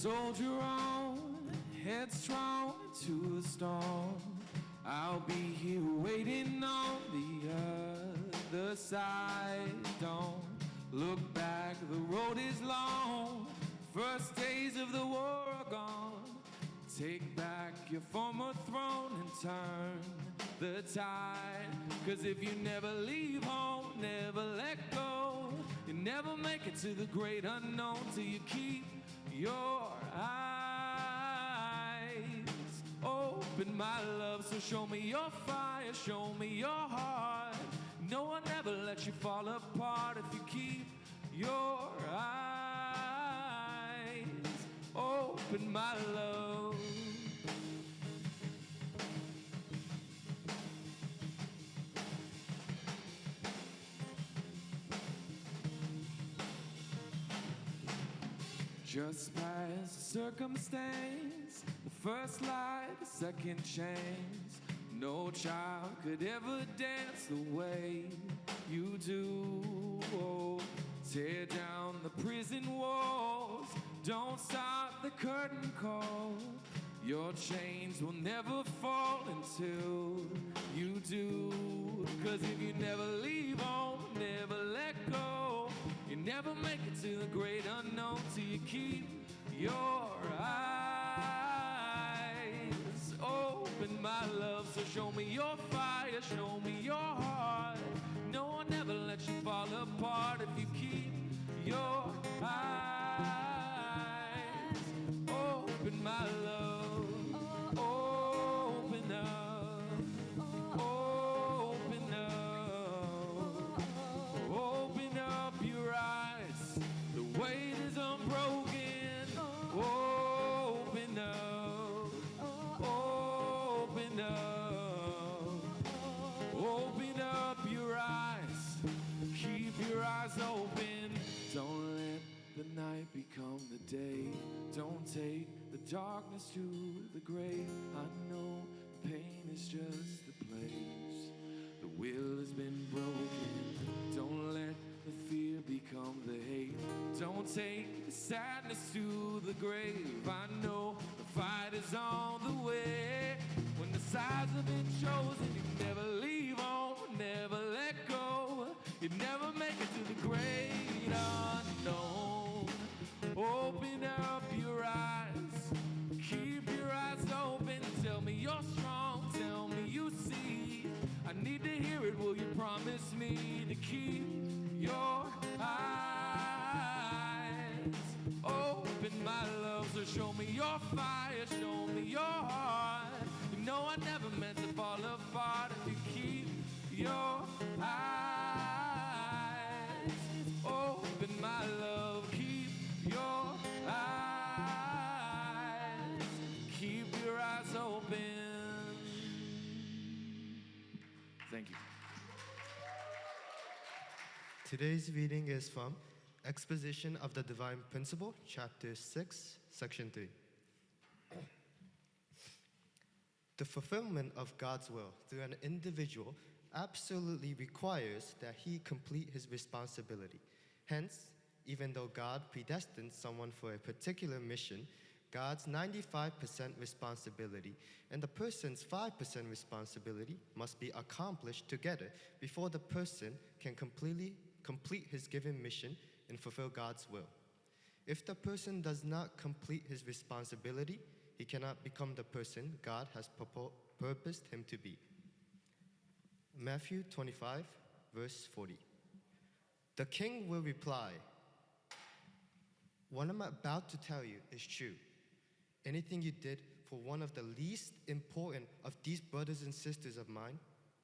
Soldier on, headstrong to the storm. I'll be here waiting on the other side. Don't look back, the road is long. First days of the war are gone. Take back your former throne and turn the tide. 'Cause if you never leave home, never let go, you never make it to the great unknown till you keep your eyes open, my love. So show me your fire, show me your heart. No one ever let you fall apart if you keep your eyes open, my love. Just past the circumstance, the first light, the second chance. No child could ever dance the way you do. Oh, tear down the prison walls, don't stop the curtain call. Your chains will never fall until you do. 'Cause if you never leave home, never let go, you never make it to the great unknown till you keep your eyes open, my love. So show me your fire, show me your heart. No one ever let you fall apart if you keep your eyes open, my love. Open up, open up, open up your eyes. The weight is unbroken. Open up, open up, open up your eyes. Keep your eyes open. Don't let the night become the day. Don't take the darkness to the grave. I know the pain is just a place. The will has been broken. Don't let the fear become the hate. Don't take the sadness to the grave. I know the fight is on the way. When the sides have been chosen, you never leave home, never let go. You never make it to the great unknown. Open up your eyes, keep your eyes open. Tell me you're strong, tell me you see. I need to hear it, will you promise me to keep your eyes open, my love. So show me your fire, show me your heart. You know I never meant to fall apart if you keep your eyes open, my love. Keep your eyes, keep your eyes open. Thank you. Today's reading is from Exposition of the Divine Principle, Chapter 6, Section 3. The fulfillment of God's will through an individual absolutely requires that he complete his responsibility. Hence, even though God predestined someone for a particular mission, God's 95% responsibility and the person's 5% responsibility must be accomplished together before the person can complete his given mission and fulfill God's will. If the person does not complete his responsibility, he cannot become the person God has purposed him to be. Matthew 25, verse 40. The king will reply, "What I'm about to tell you is true. Anything you did for one of the least important of these brothers and sisters of mine,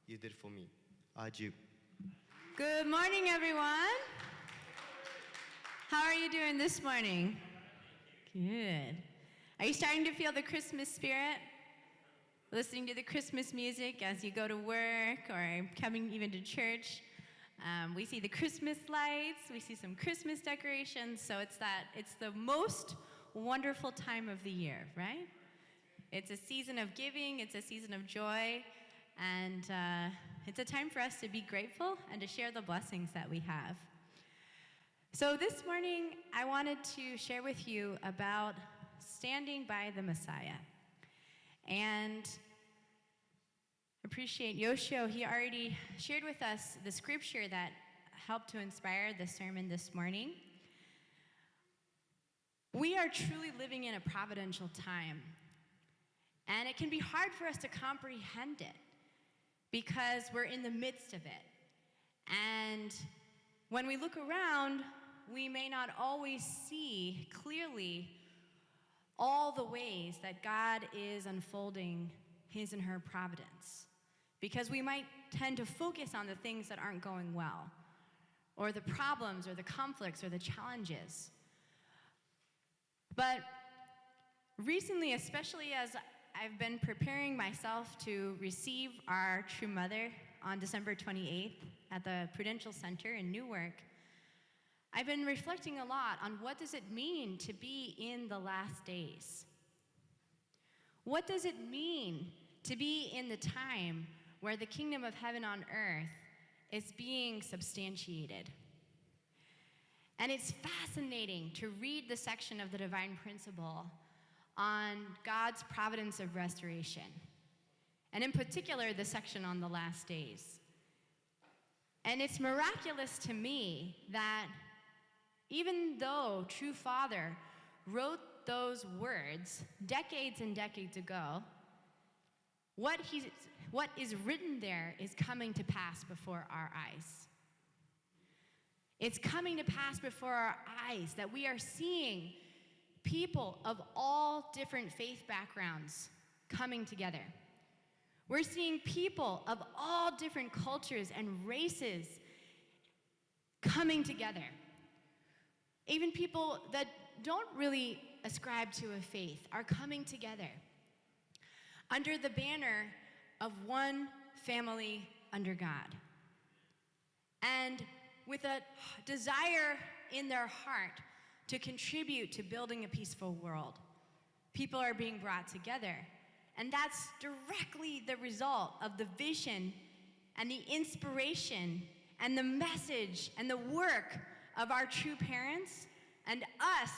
you did for me." Adieu. Good morning, everyone. How are you doing this morning? Good. Are you starting to feel the Christmas spirit? Listening to the Christmas music as you go to work or coming even to church? We see the Christmas lights, we see some Christmas decorations, so it's the most wonderful time of the year, right? It's a season of giving, it's a season of joy, and it's a time for us to be grateful and to share the blessings that we have. So this morning, I wanted to share with you about Standing by the Messiah. And appreciate Yoshio. He already shared with us the scripture that helped to inspire the sermon this morning. We are truly living in a providential time, and it can be hard for us to comprehend it because we're in the midst of it. And when we look around, we may not always see clearly all the ways that God is unfolding his and her providence, because we might tend to focus on the things that aren't going well, or the problems, or the conflicts, or the challenges. But recently, especially as I've been preparing myself to receive our True Mother on December 28th at the Prudential Center in Newark, I've been reflecting a lot on what does it mean to be in the last days? What does it mean to be in the time where the kingdom of heaven on earth is being substantiated? And it's fascinating to read the section of the Divine Principle on God's providence of restoration, and in particular, the section on the last days. And it's miraculous to me that even though True Father wrote those words decades and decades ago, what is written there is coming to pass before our eyes. It's coming to pass before our eyes that we are seeing people of all different faith backgrounds coming together. We're seeing people of all different cultures and races coming together. Even people that don't really ascribe to a faith are coming together under the banner of one family under God. And with a desire in their heart to contribute to building a peaceful world. People are being brought together. And that's directly the result of the vision and the inspiration and the message and the work of our true parents, and us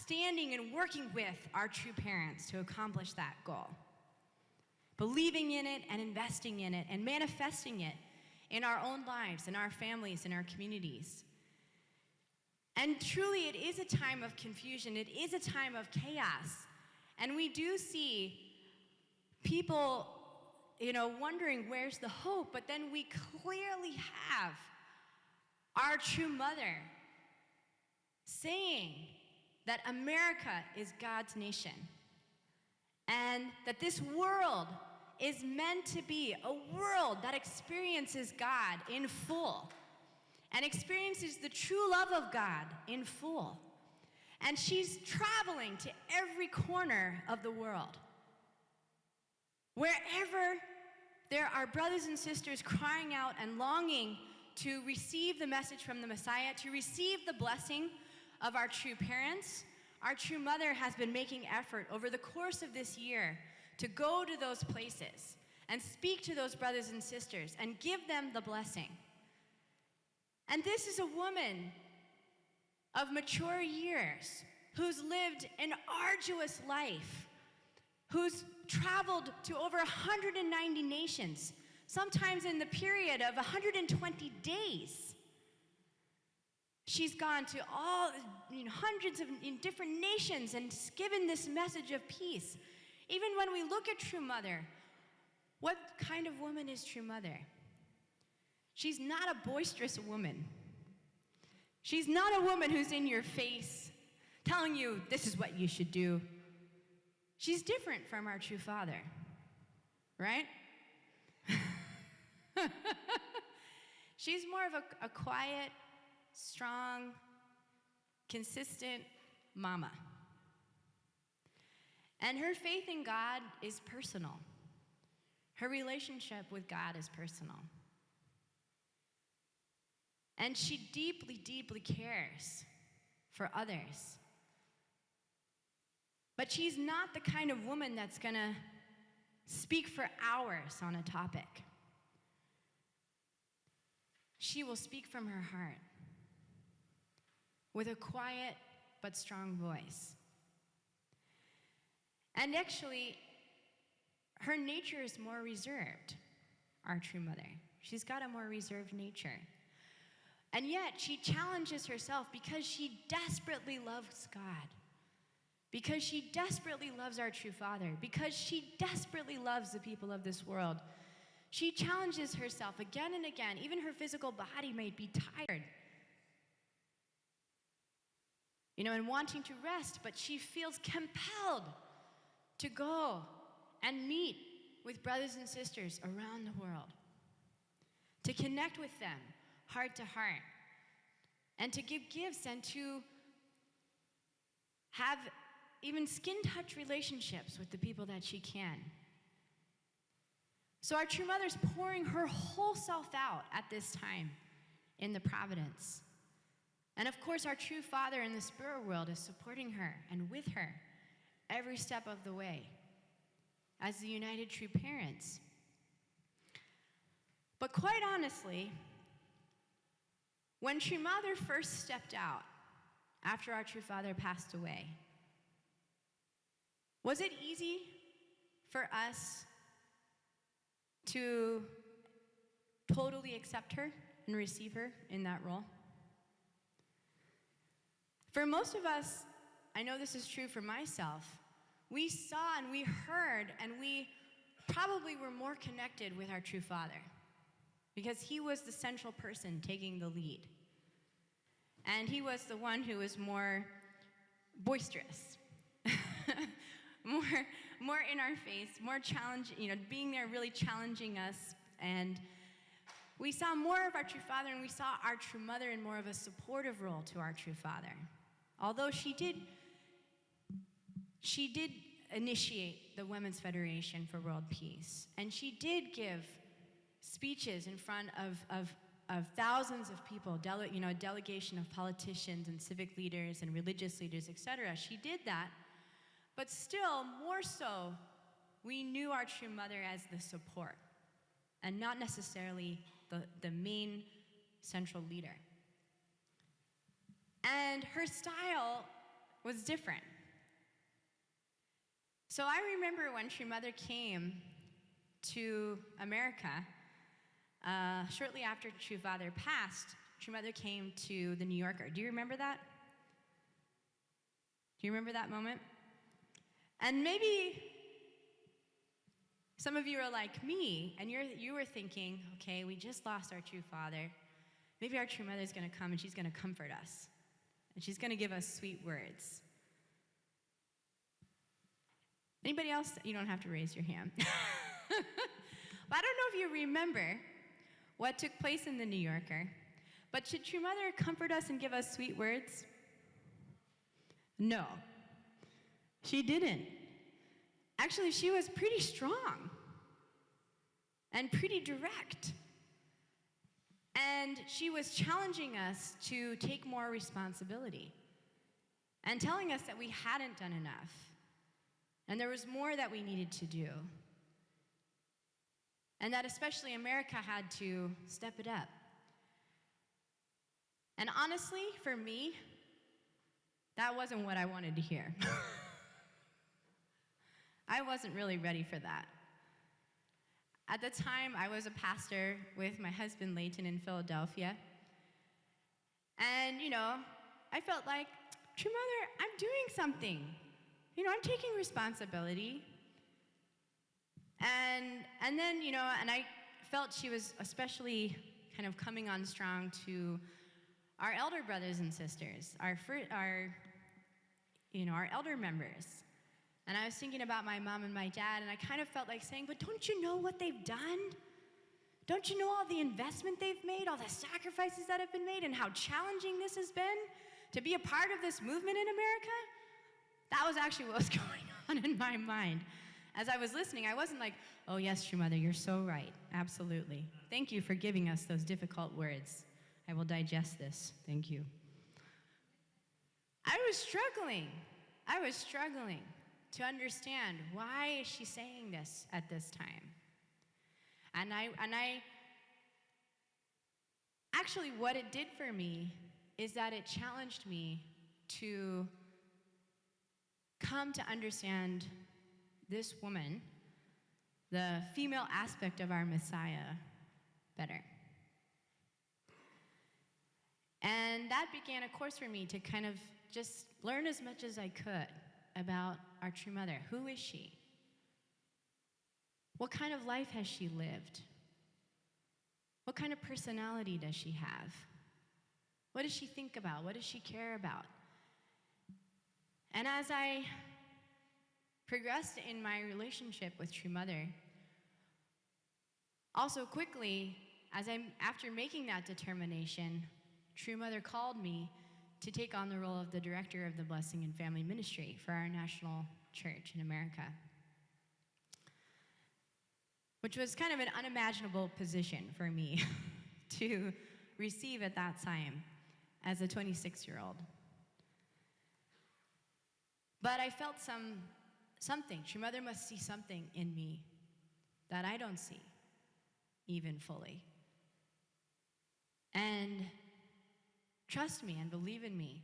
standing and working with our true parents to accomplish that goal. Believing in it and investing in it and manifesting it in our own lives, in our families, in our communities. And truly, it is a time of confusion. It is a time of chaos. And we do see people, wondering where's the hope, but then we clearly have our True Mother saying that America is God's nation, and that this world is meant to be a world that experiences God in full and experiences the true love of God in full. And she's traveling to every corner of the world. Wherever there are brothers and sisters crying out and longing to receive the message from the Messiah, to receive the blessing of our true parents, our True Mother has been making effort over the course of this year to go to those places and speak to those brothers and sisters and give them the blessing. And this is a woman of mature years who's lived an arduous life, who's traveled to over 190 nations, sometimes in the period of 120 days. She's gone to all, hundreds of different nations and given this message of peace. Even when we look at True Mother, what kind of woman is True Mother? She's not a boisterous woman. She's not a woman who's in your face telling you this is what you should do. She's different from our True Father, right? She's more of a quiet, strong, consistent mama. And her faith in God is personal. Her relationship with God is personal. And she deeply, deeply cares for others. But she's not the kind of woman that's going to speak for hours on a topic. She will speak from her heart with a quiet but strong voice. And actually, her nature is more reserved, our true mother. She's got a more reserved nature. And yet, she challenges herself because she desperately loves God, because she desperately loves our true Father, because she desperately loves the people of this world. She challenges herself again and again. Even her physical body may be tired, and wanting to rest, but she feels compelled to go and meet with brothers and sisters around the world, to connect with them heart to heart, and to give gifts and to have even skin-touch relationships with the people that she can. So our true mother's pouring her whole self out at this time in the providence. And of course, our true Father in the spirit world is supporting her and with her every step of the way as the united true parents. But quite honestly, when True Mother first stepped out after our true Father passed away, was it easy for us to totally accept her and receive her in that role? For most of us, I know this is true for myself, we saw and we heard and we probably were more connected with our true Father because he was the central person taking the lead. And he was the one who was more boisterous, more in our face, more challenging, being there really challenging us. And we saw more of our true Father, and we saw our true mother in more of a supportive role to our true Father. Although she did initiate the Women's Federation for World Peace, and she did give speeches in front of thousands of people, a delegation of politicians and civic leaders and religious leaders, etc. She did that, but still, more so, we knew our true mother as the support and not necessarily the main central leader. And her style was different. So I remember when True Mother came to America, shortly after True Father passed, True Mother came to the New Yorker. Do you remember that? Do you remember that moment? And maybe some of you are like me, and you were thinking, okay, we just lost our true Father. Maybe our true mother is going to come and she's going to comfort us. And she's going to give us sweet words. Anybody else? You don't have to raise your hand. But I don't know if you remember what took place in the New Yorker. But should True Mother comfort us and give us sweet words? No. She didn't. Actually, she was pretty strong and pretty direct. And she was challenging us to take more responsibility and telling us that we hadn't done enough and there was more that we needed to do. And that especially America had to step it up. And honestly, for me, that wasn't what I wanted to hear. I wasn't really ready for that. At the time, I was a pastor with my husband, Leighton, in Philadelphia. And, I felt like, True Mother, I'm doing something. I'm taking responsibility. And then, and I felt she was especially kind of coming on strong to our elder brothers and sisters, our elder members. And I was thinking about my mom and my dad, and I kind of felt like saying, but don't you know what they've done? Don't you know all the investment they've made, all the sacrifices that have been made, and how challenging this has been to be a part of this movement in America? That was actually what was going on in my mind. As I was listening, I wasn't like, oh yes, True Mother, you're so right. Absolutely. Thank you for giving us those difficult words. I will digest this. Thank you. I was struggling to understand, why is she saying this at this time? And I actually, what it did for me is that it challenged me to come to understand this woman, the female aspect of our Messiah, better. And that began a course for me to kind of just learn as much as I could about our true mother. Who is she? What kind of life has she lived? What kind of personality does she have? What does she think about? What does she care about? And as I progressed in my relationship with True Mother, also quickly, after making that determination, True Mother called me to take on the role of the director of the Blessing and Family Ministry for our national church in America, which was kind of an unimaginable position for me to receive at that time as a 26-year-old. But I felt something. True Mother must see something in me that I don't see even fully. And trust me and believe in me.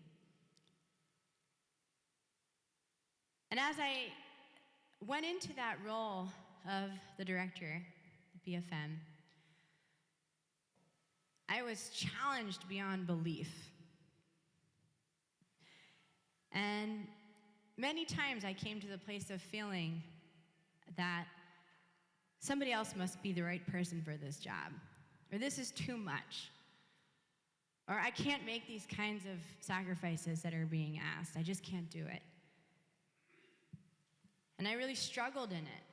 And as I went into that role of the director, the BFM, I was challenged beyond belief. And many times I came to the place of feeling that somebody else must be the right person for this job, or this is too much, or I can't make these kinds of sacrifices that are being asked. I just can't do it. And I really struggled in it.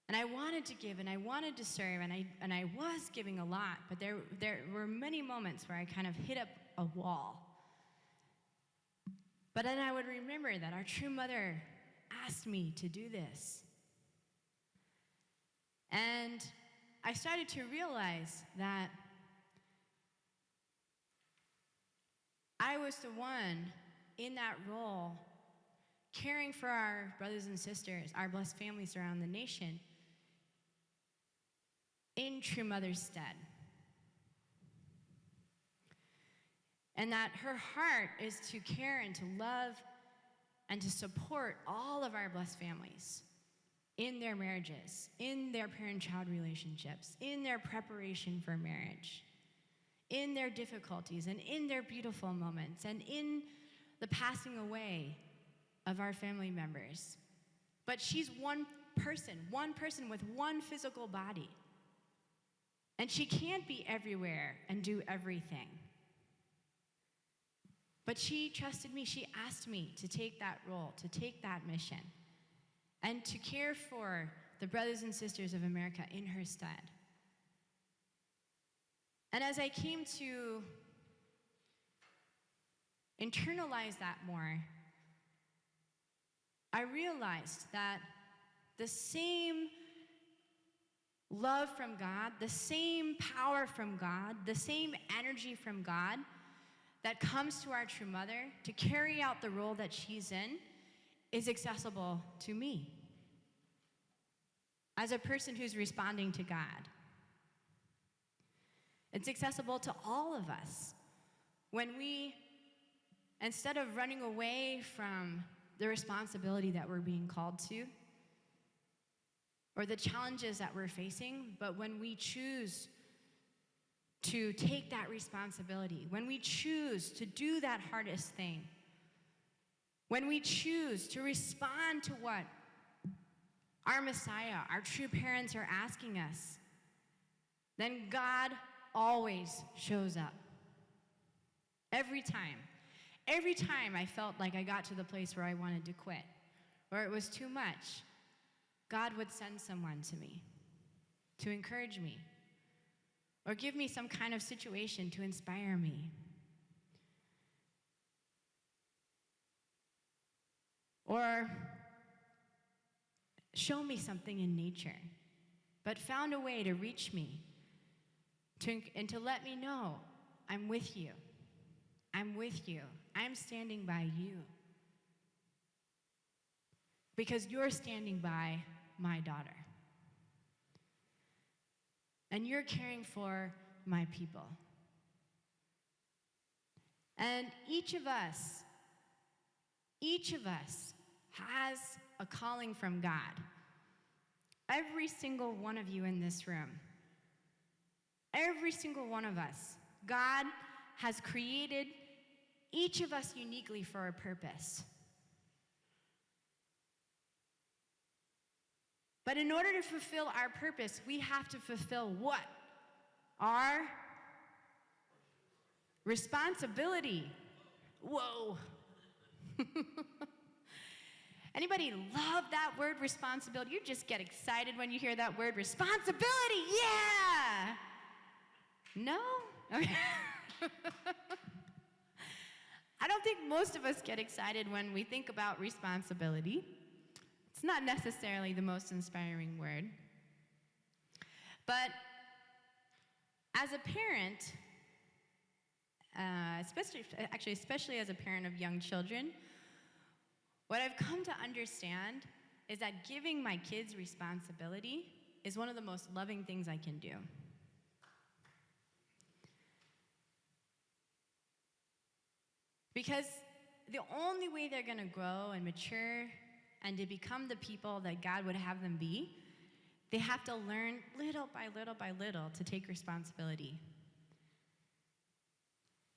And I wanted to give, and I wanted to serve, and I was giving a lot, but there were many moments where I kind of hit up a wall. But then I would remember that our true mother asked me to do this. And I started to realize that I was the one in that role caring for our brothers and sisters, our blessed families around the nation, in True Mother's stead. And that her heart is to care and to love and to support all of our blessed families in their marriages, in their parent-child relationships, in their preparation for marriage, in their difficulties, and in their beautiful moments, and in the passing away of our family members. But she's one person with one physical body. And she can't be everywhere and do everything. But she trusted me. She asked me to take that role, to take that mission, and to care for the brothers and sisters of America in her stead. And as I came to internalize that more, I realized that the same love from God, the same power from God, the same energy from God that comes to our true mother to carry out the role that she's in is accessible to me as a person who's responding to God. It's accessible to all of us when we, instead of running away from the responsibility that we're being called to, or the challenges that we're facing, but when we choose to take that responsibility, when we choose to do that hardest thing, when we choose to respond to what our Messiah, our true parents are asking us, then God always shows up. Every time. Every time I felt like I got to the place where I wanted to quit, or it was too much, God would send someone to me to encourage me, or give me some kind of situation to inspire me. Or show me something in nature, but found a way to reach me and to let me know, I'm with you. I'm with you. I'm standing by you. Because you're standing by my daughter. And you're caring for my people. And each of us has a calling from God. Every single one of you in this room, every single one of us, God has created each of us uniquely for a purpose. But in order to fulfill our purpose, we have to fulfill what? Our responsibility. Whoa. Anybody love that word responsibility? You just get excited when you hear that word responsibility. Yeah. No? Okay. I don't think most of us get excited when we think about responsibility. It's not necessarily the most inspiring word. But as a parent, especially as a parent of young children, what I've come to understand is that giving my kids responsibility is one of the most loving things I can do. Because the only way they're going to grow and mature and to become the people that God would have them be, they have to learn little by little by little to take responsibility.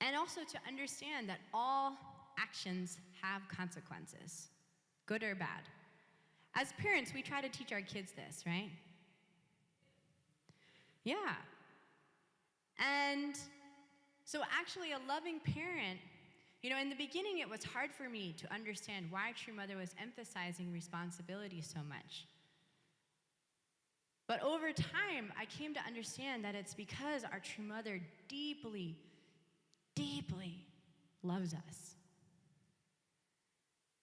And also to understand that all actions have consequences, good or bad. As parents, we try to teach our kids this, right? Yeah. And so actually a loving parent, in the beginning it was hard for me to understand why True Mother was emphasizing responsibility so much. But over time, I came to understand that it's because our True Mother deeply, deeply loves us.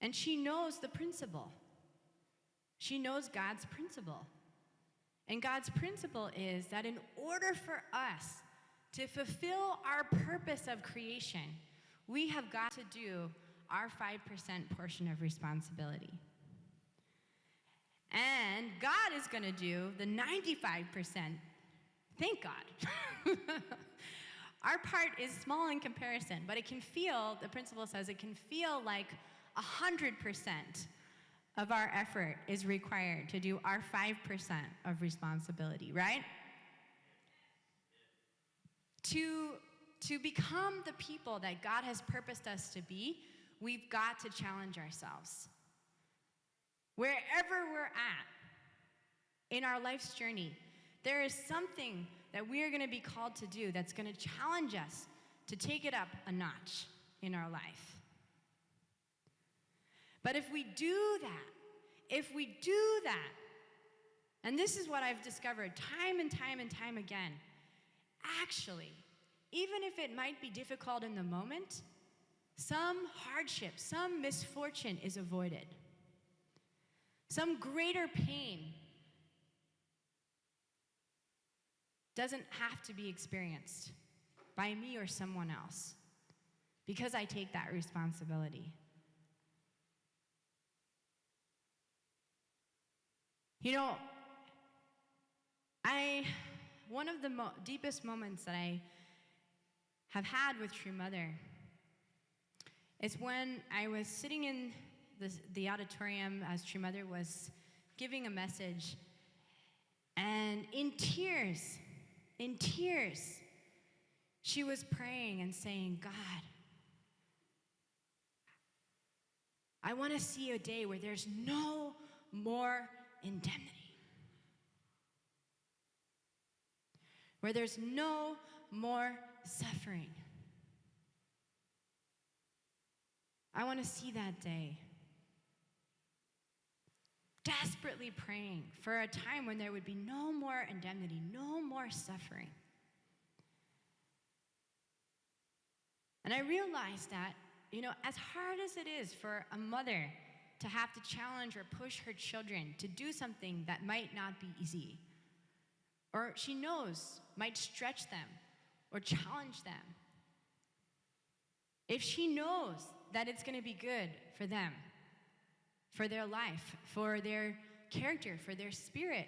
And she knows the principle. She knows God's principle. And God's principle is that in order for us to fulfill our purpose of creation, we have got to do our 5% portion of responsibility. And God is going to do the 95%. Thank God. Our part is small in comparison, but it can feel, the principle says, it can feel like 100% of our effort is required to do our 5% of responsibility, right? To become the people that God has purposed us to be, we've got to challenge ourselves. Wherever we're at in our life's journey, there is something that we are going to be called to do that's going to challenge us to take it up a notch in our life. But if we do that, and this is what I've discovered time and time and time again, actually, even if it might be difficult in the moment, some hardship, some misfortune is avoided. Some greater pain doesn't have to be experienced by me or someone else because I take that responsibility. One of the deepest moments that I have had with True Mother is when I was sitting in the auditorium as True Mother was giving a message, and in tears, she was praying and saying, God, I want to see a day where there's no more indemnity. Where there's no more suffering. I want to see that day. Desperately praying for a time when there would be no more indemnity, no more suffering. And I realized that, as hard as it is for a mother to have to challenge or push her children to do something that might not be easy, or she knows might stretch them or challenge them, if she knows that it's going to be good for them, for their life, for their character, for their spirit,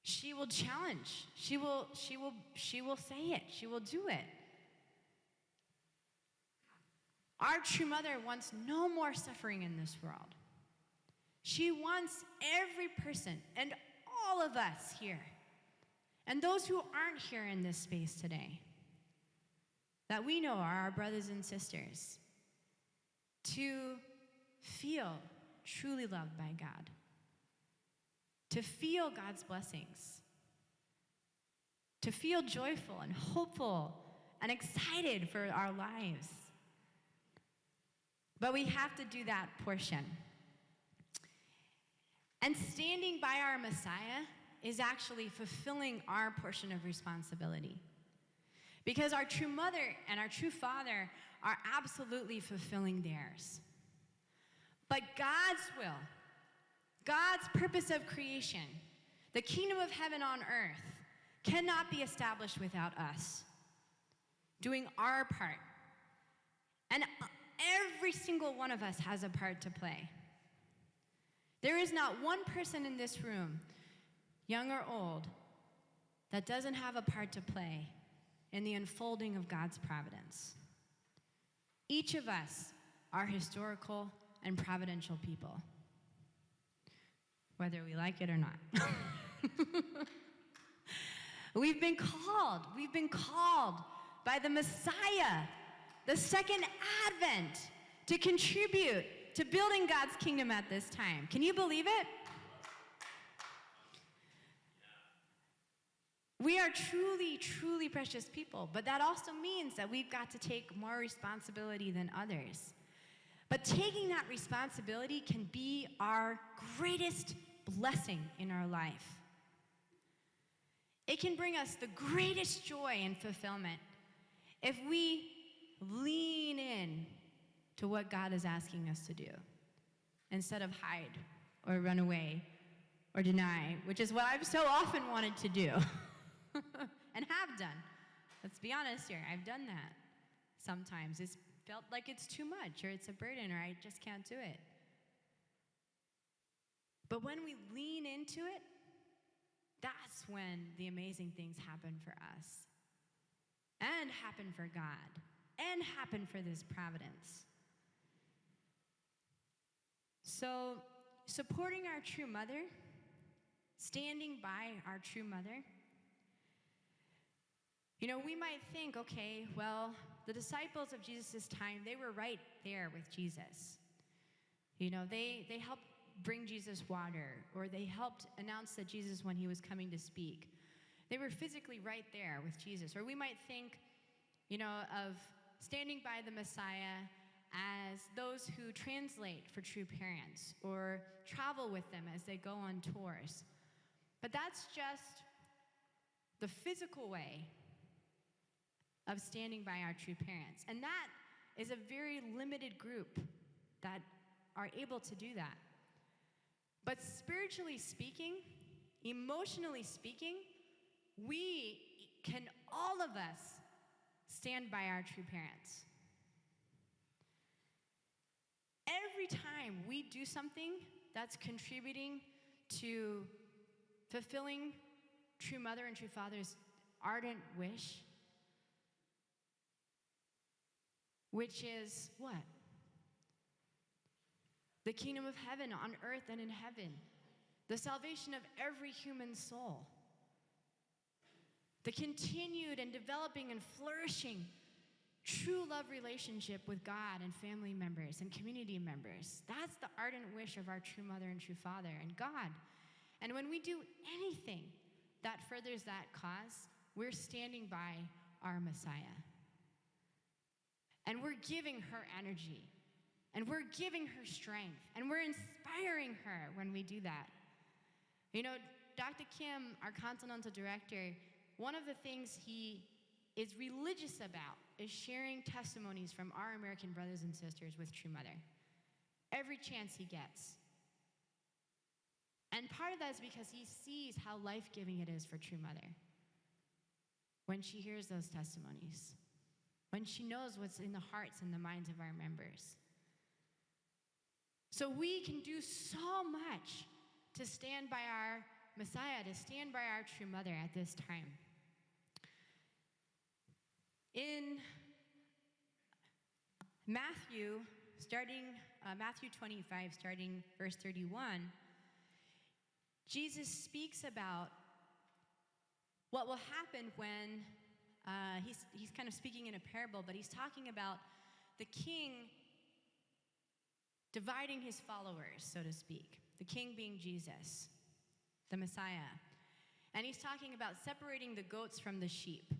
she will challenge. She will say it. She will do it. Our true mother wants no more suffering in this world. She wants every person and all of us here, and those who aren't here in this space today, that we know are our brothers and sisters, to feel truly loved by God, to feel God's blessings, to feel joyful and hopeful and excited for our lives. But we have to do that portion. And standing by our Messiah is actually fulfilling our portion of responsibility. Because our true mother and our true father are absolutely fulfilling theirs. But God's will, God's purpose of creation, the kingdom of heaven on earth, cannot be established without us doing our part. And every single one of us has a part to play. There is not one person in this room, young or old, that doesn't have a part to play in the unfolding of God's providence. Each of us are historical and providential people, whether we like it or not. We've been called by the Messiah, the second advent, to contribute to building God's kingdom at this time. Can you believe it? We are truly, truly precious people, but that also means that we've got to take more responsibility than others. But taking that responsibility can be our greatest blessing in our life. It can bring us the greatest joy and fulfillment if we lean in to what God is asking us to do instead of hide or run away or deny, which is what I've so often wanted to do and have done. Let's be honest here, I've done that. Sometimes it's felt like it's too much or it's a burden or I just can't do it. But when we lean into it, that's when the amazing things happen for us and happen for God and happen for this providence. So, supporting our true mother, standing by our true mother, we might think, okay, well, the disciples of Jesus' time, they were right there with Jesus. They helped bring Jesus water, or they helped announce that Jesus, when he was coming to speak, they were physically right there with Jesus. Or we might think, of standing by the Messiah as those who translate for true parents or travel with them as they go on tours. But that's just the physical way of standing by our true parents. And that is a very limited group that are able to do that. But spiritually speaking, emotionally speaking, we can, all of us, stand by our true parents. Every time we do something that's contributing to fulfilling true mother and true father's ardent wish, which is what? The kingdom of heaven on earth and in heaven. The salvation of every human soul. The continued and developing and flourishing true love relationship with God and family members and community members. That's the ardent wish of our true mother and true father and God. And when we do anything that furthers that cause, we're standing by our Messiah. And we're giving her energy. And we're giving her strength. And we're inspiring her when we do that. Dr. Kim, our Continental Director, one of the things he is religious about is sharing testimonies from our American brothers and sisters with True Mother. Every chance he gets. And part of that is because he sees how life-giving it is for True Mother when she hears those testimonies, when she knows what's in the hearts and the minds of our members. So we can do so much to stand by our Messiah, to stand by our true mother at this time. Matthew 25, starting verse 31, Jesus speaks about what will happen when he's kind of speaking in a parable, but he's talking about the king dividing his followers, so to speak. The king being Jesus, the Messiah. And he's talking about separating the goats from the sheep.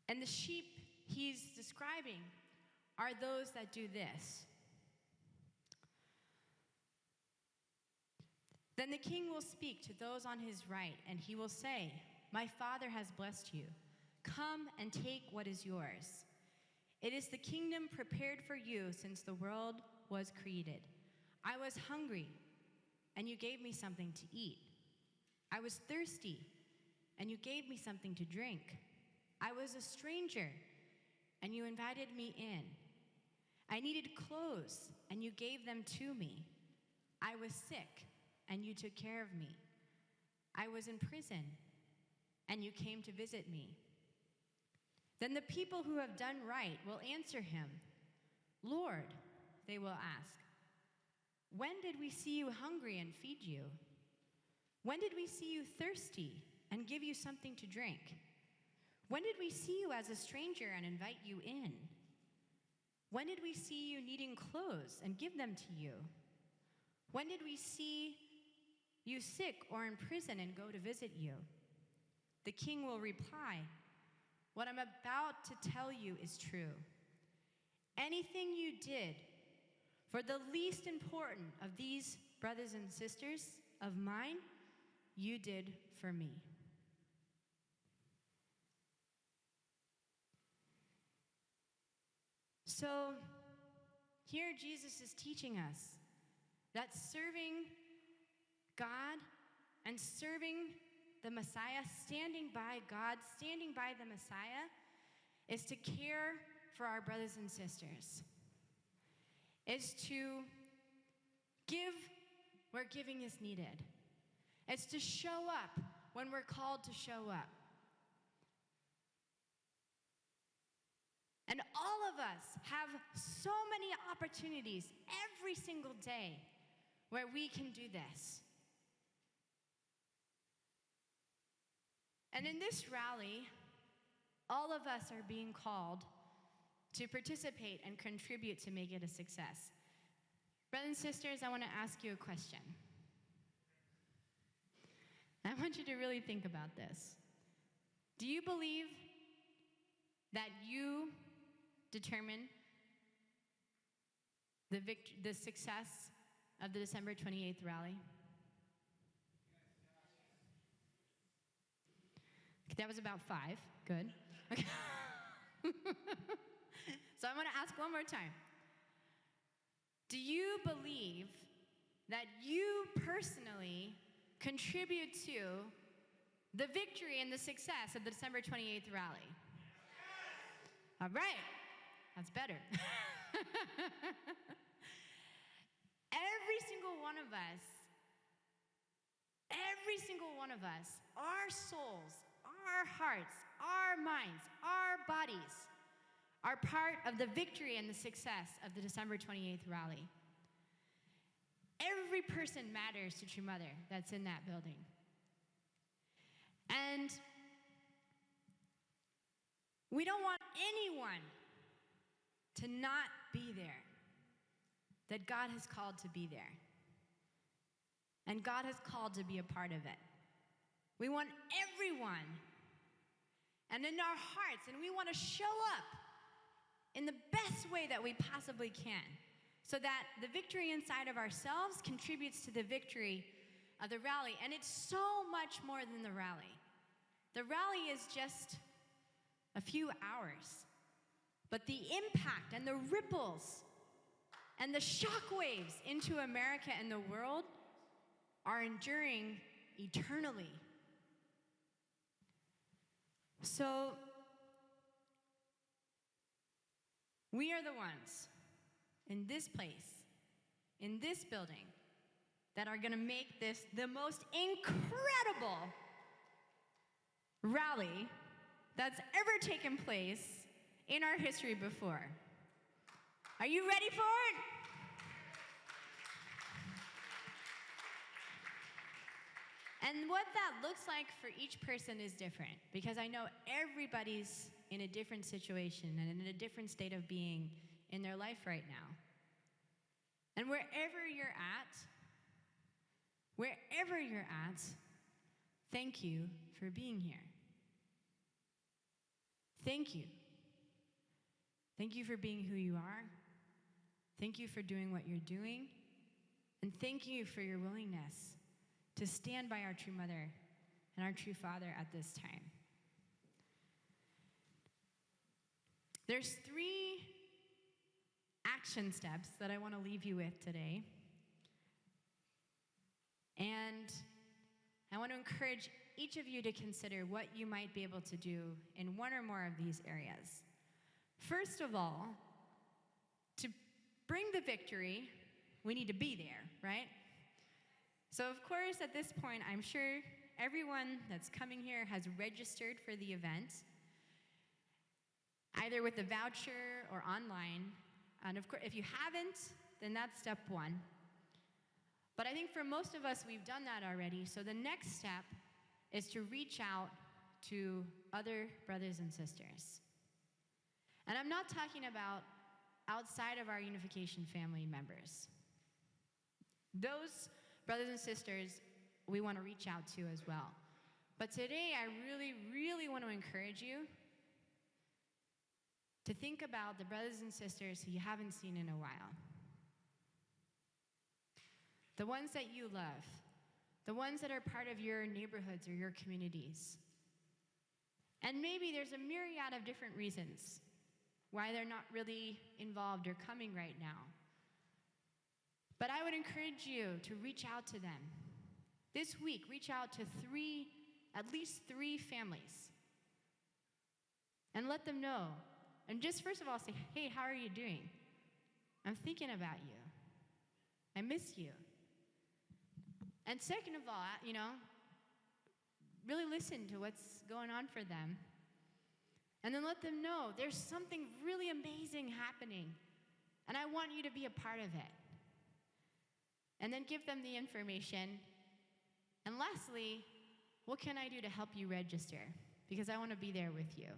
And the sheep he's describing are those that do this. Then the king will speak to those on his right, and he will say, "My Father has blessed you. Come and take what is yours. It is the kingdom prepared for you since the world was created. I was hungry, and you gave me something to eat. I was thirsty, and you gave me something to drink. I was a stranger, and you invited me in. I needed clothes, and you gave them to me. I was sick, and you took care of me. I was in prison, and you came to visit me." Then the people who have done right will answer him, "Lord," they will ask, "when did we see you hungry and feed you? When did we see you thirsty and give you something to drink? When did we see you as a stranger and invite you in? When did we see you needing clothes and give them to you? When did we see you sick or in prison and go to visit you?" The king will reply, "What I'm about to tell you is true. Anything you did for the least important of these brothers and sisters of mine, you did for me." So here Jesus is teaching us that serving God and serving the Messiah, standing by God, standing by the Messiah, is to care for our brothers and sisters, is to give where giving is needed. It's to show up when we're called to show up. And all of us have so many opportunities every single day where we can do this. And in this rally, all of us are being called to participate and contribute to make it a success. Brothers and sisters, I want to ask you a question. I want you to really think about this. Do you believe that you determine the success of the December 28th rally? That was about 5. Good. Okay. So I'm going to ask one more time. Do you believe that you personally contribute to the victory and the success of the December 28th rally? Yes. All right. That's better. Every single one of us, our souls, our hearts, our minds, our bodies are part of the victory and the success of the December 28th rally. Every person matters to True Mother that's in that building. And we don't want anyone to not be there that God has called to be there. And God has called to be a part of it. We want everyone, and in our hearts, and we want to show up in the best way that we possibly can, so that the victory inside of ourselves contributes to the victory of the rally. And it's so much more than the rally. The rally is just a few hours, but the impact and the ripples and the shockwaves into America and the world are enduring eternally. So, we are the ones in this place, in this building, that are going to make this the most incredible rally that's ever taken place in our history before. Are you ready for it? And what that looks like for each person is different, because I know everybody's in a different situation and in a different state of being in their life right now. And wherever you're at, thank you for being here. Thank you. Thank you for being who you are. Thank you for doing what you're doing. And thank you for your willingness to stand by our true mother and our true father at this time. There's 3 action steps that I want to leave you with today. And I want to encourage each of you to consider what you might be able to do in one or more of these areas. First of all, to bring the victory, we need to be there, right? So of course, at this point, I'm sure everyone that's coming here has registered for the event, either with a voucher or online. And of course, if you haven't, then that's step 1. But I think for most of us, we've done that already. So the next step is to reach out to other brothers and sisters. And I'm not talking about outside of our unification family members. Those brothers and sisters we want to reach out to as well. But today, I really, really want to encourage you to think about the brothers and sisters who you haven't seen in a while. The ones that you love, the ones that are part of your neighborhoods or your communities. And maybe there's a myriad of different reasons why they're not really involved or coming right now. But I would encourage you to reach out to them. This week, reach out to at least three families, and let them know. And just first of all, say, hey, how are you doing? I'm thinking about you. I miss you. And second of all, really listen to what's going on for them. And then let them know there's something really amazing happening, and I want you to be a part of it. And then give them the information. And lastly, what can I do to help you register? Because I want to be there with you.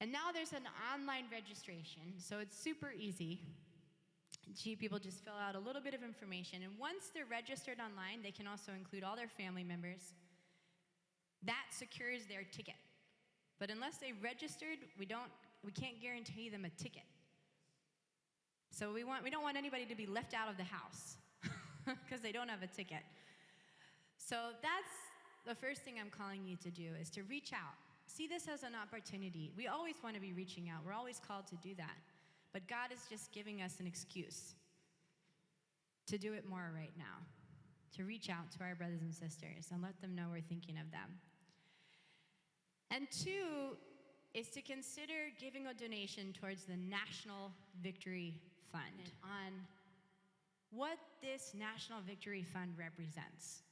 And now there's an online registration, so it's super easy. People just fill out a little bit of information, and once they're registered online, they can also include all their family members. That secures their ticket. But unless they registered, we can't guarantee them a ticket. So we don't want anybody to be left out of the house because they don't have a ticket. So that's the first thing I'm calling you to do, is to reach out. See this as an opportunity. We always want to be reaching out. We're always called to do that. But God is just giving us an excuse to do it more right now, to reach out to our brothers and sisters and let them know we're thinking of them. And 2 is to consider giving a donation towards the National Victory Fund on what this National Victory Fund represents.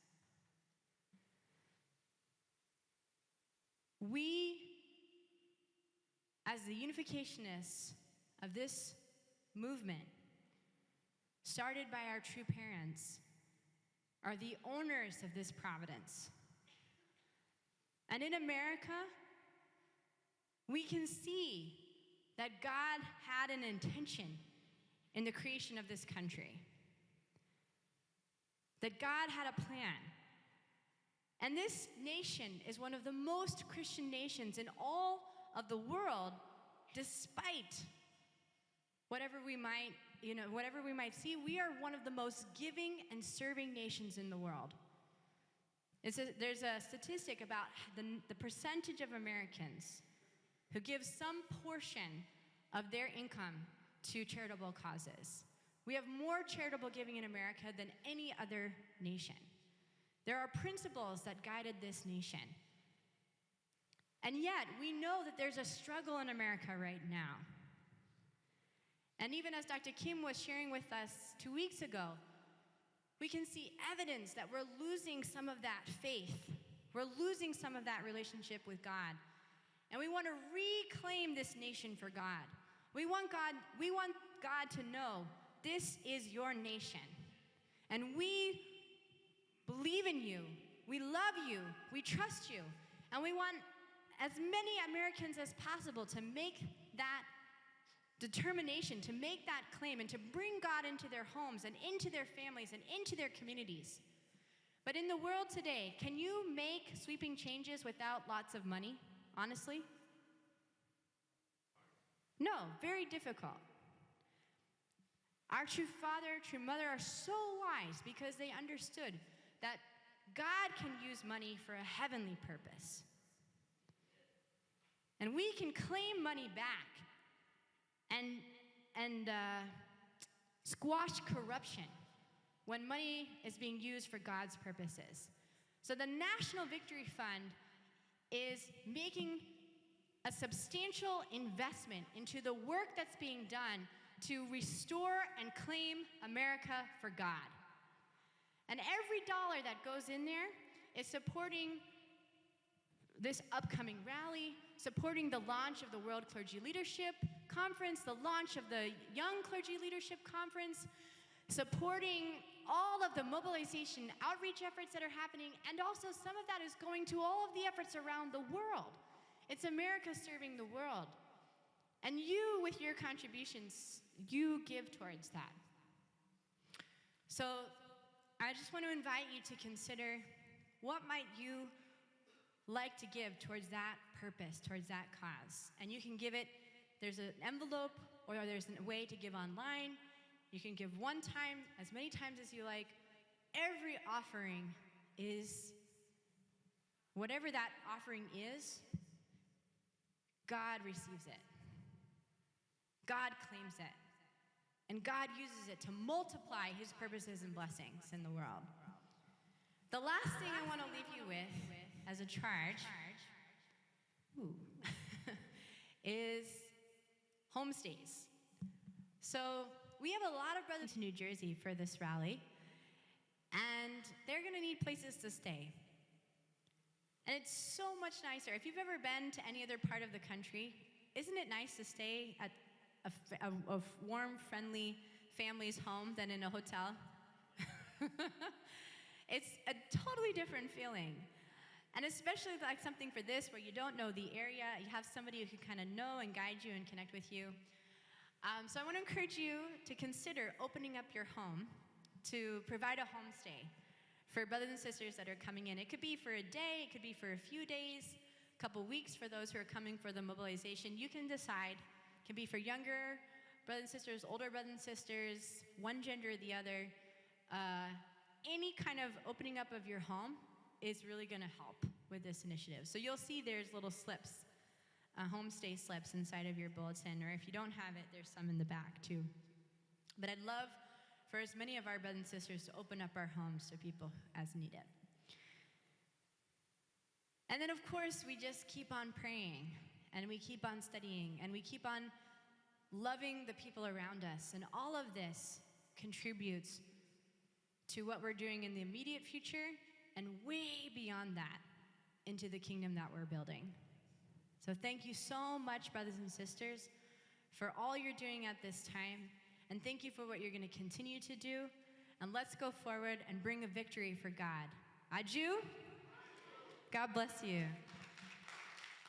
We, as the unificationists of this movement, started by our true parents, are the owners of this providence. And in America, we can see that God had an intention in the creation of this country. That God had a plan. And this nation is one of the most Christian nations in all of the world, despite whatever we might see. We are one of the most giving and serving nations in the world. There's a statistic about the percentage of Americans who give some portion of their income to charitable causes. We have more charitable giving in America than any other nation. There are principles that guided this nation. And yet, we know that there's a struggle in America right now. And even as Dr. Kim was sharing with us 2 weeks ago, we can see evidence that we're losing some of that faith. We're losing some of that relationship with God And we want to reclaim this nation for God. We want God to know this is your nation. And we believe in you. We love you. We trust you. And we want as many Americans as possible to make that determination, to make that claim, and to bring God into their homes and into their families and into their communities. But in the world today, can you make sweeping changes without lots of money, honestly? No, very difficult. Our true father, true mother are so wise because they understood that God can use money for a heavenly purpose. And we can claim money back and squash corruption when money is being used for God's purposes. So the National Victory Fund is making a substantial investment into the work that's being done to restore and claim America for God. And every dollar that goes in there is supporting this upcoming rally, supporting the launch of the World Clergy Leadership Conference, the launch of the Young Clergy Leadership Conference, supporting all of the mobilization outreach efforts that are happening, and also some of that is going to all of the efforts around the world. It's America serving the world. And you, with your contributions, you give towards that. So I just want to invite you to consider, what might you like to give towards that purpose, towards that cause? And you can give it, there's an envelope, or there's a way to give online. You can give one time, as many times as you like. Every offering is, whatever that offering is, God receives it. God claims it. And God uses it to multiply his purposes and blessings in the world. The last thing I want to leave you with as a charge is homestays. So we have a lot of brothers to New Jersey for this rally, and they're going to need places to stay. And it's so much nicer. If you've ever been to any other part of the country, isn't it nice to stay at a warm, friendly family's home than in a hotel? It's a totally different feeling. And especially like something for this where you don't know the area, you have somebody who can kind of know and guide you and connect with you. So I want to encourage you to consider opening up your home to provide a homestay for brothers and sisters that are coming in. It could be for a day, it could be for a few days, a couple weeks for those who are coming for the mobilization. You can decide. It can be for younger brothers and sisters, older brothers and sisters, one gender or the other. Any kind of opening up of your home is really going to help with this initiative. So you'll see there's little slips, homestay slips inside of your bulletin, or if you don't have it, there's some in the back too. But I'd love for as many of our brothers and sisters to open up our homes to people as need it. And then, of course, we just keep on praying, and we keep on studying, and we keep on loving the people around us. And all of this contributes to what we're doing in the immediate future and way beyond that into the kingdom that we're building. So thank you so much, brothers and sisters, for all you're doing at this time. And thank you for what you're going to continue to do. And let's go forward and bring a victory for God. Aju? God bless you.